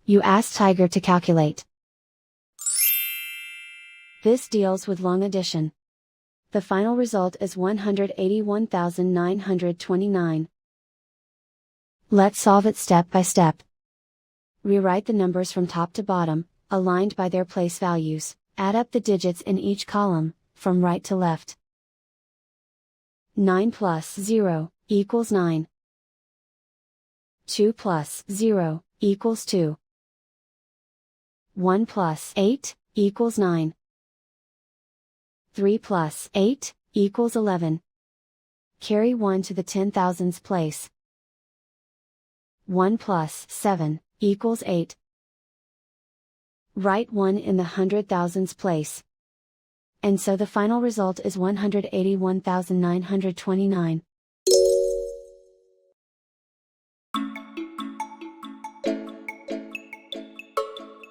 You ask Tiger to calculate. This deals with long addition. The final result is 181,929. Let's solve it step by step. Rewrite the numbers from top to bottom, aligned by their place values. Add up the digits in each column, from right to left. 9 plus 0 equals 9. 2 plus 0 equals 2. 1 plus 8 equals 9. 3 plus 8 equals 11. Carry 1 to the 10,000s place. 1 plus 7 equals 8. Write 1 in the 100,000s place. And so the final result is 181,929.